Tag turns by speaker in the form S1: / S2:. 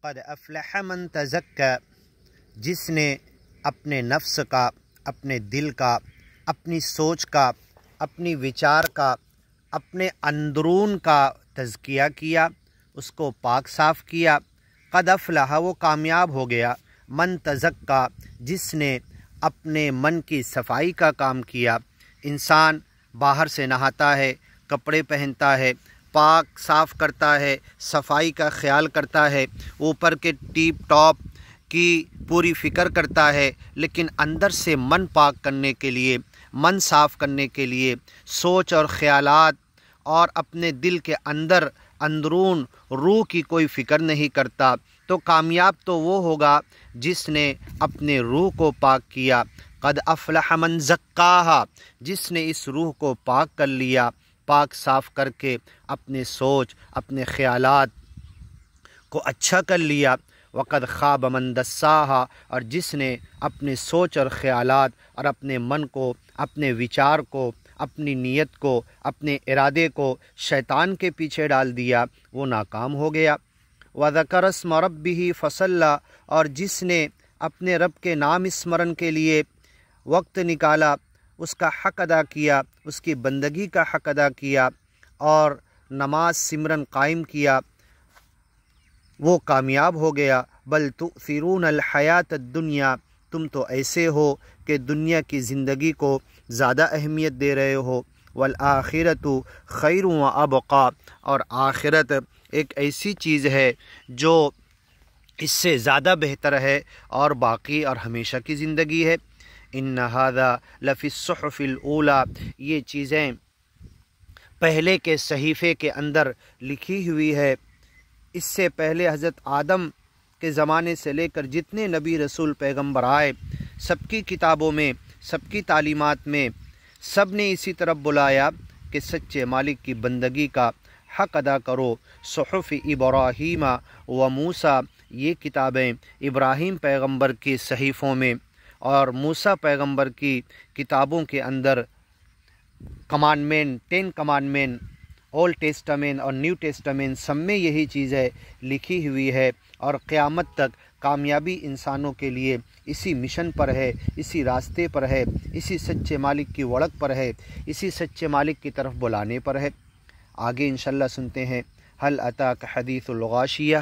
S1: قد افلح من تزکا، جس نے اپنے نفس کا، اپنے دل کا، اپنی سوچ کا، اپنی وچار کا، اپنے اندرون کا تزکیہ کیا، اس کو پاک صاف کیا۔ قد افلح، وہ کامیاب ہو گیا، من تزکا، جس نے اپنے من کی صفائی کا کام کیا۔ انسان باہر سے نہاتا ہے، کپڑے پہنتا ہے، پاک صاف کرتا ہے، صفائی کا خیال کرتا ہے، اوپر کے ٹیپ ٹاپ کی پوری فکر کرتا ہے، لیکن اندر سے من پاک کرنے کے لیے، من صاف کرنے کے لیے، سوچ اور خیالات اور اپنے دل کے اندر اندرون روح کی کوئی فکر نہیں کرتا، تو کامیاب تو وہ ہوگا جس نے اپنے روح کو پاک کیا۔ قد افلح من زکاہا، جس نے اس روح کو پاک کر لیا، پاک صاف کر کے اپنے سوچ، اپنے خیالات کو اچھا کر لیا۔ وقد خاب من دساہا، اور جس نے اپنے سوچ اور خیالات اور اپنے من کو، اپنے وچار کو، اپنی نیت کو، اپنے ارادے کو شیطان کے پیچھے ڈال دیا، وہ ناکام ہو گیا۔ وذکر اسم ربہ فصلی، اور جس نے اپنے رب کے نام اسمرن کے لیے وقت نکالا، اس کا حق ادا کیا، اس کی بندگی کا حق ادا کیا اور نماز سمرن قائم کیا، وہ کامیاب ہو گیا۔ بل تؤثرون الحیات الدنیا، تم تو ایسے ہو کہ دنیا کی زندگی کو زیادہ اہمیت دے رہے ہو۔ والآخرۃ خیر وابقی، اور آخرت ایک ایسی چیز ہے جو اس سے زیادہ بہتر ہے اور باقی اور ہمیشہ کی زندگی ہے۔ ان ھذا لفی الصحف الاولی، یہ چیزیں پہلے کے صحیفے کے اندر لکھی ہوئی ہے۔ اس سے پہلے حضرت آدم کے زمانے سے لے کر جتنے نبی رسول پیغمبر آئے، سب کی کتابوں میں، سب کی تعلیمات میں، سب نے اسی طرف بلایا کہ سچے مالک کی بندگی کا حق ادا کرو۔ صحف ابراہیم و موسیٰ، یہ کتابیں ابراہیم پیغمبر کی صحیفوں میں اور موسیٰ پیغمبر کی کتابوں کے اندر کمانڈمنٹ، 10 کمانڈمنٹ، اولڈ ٹیسٹامنٹ اور نیو ٹیسٹامنٹ، سب میں یہی چیزیں لکھی ہوئی ہے، اور قیامت تک کامیابی انسانوں کے لیے اسی مشن پر ہے، اسی راستے پر ہے، اسی سچے مالک کی وڑک پر ہے، اسی سچے مالک کی طرف بلانے پر ہے۔ آگے انشاءاللہ سنتے ہیں۔ هل اتاک حدیث الغاشیہ۔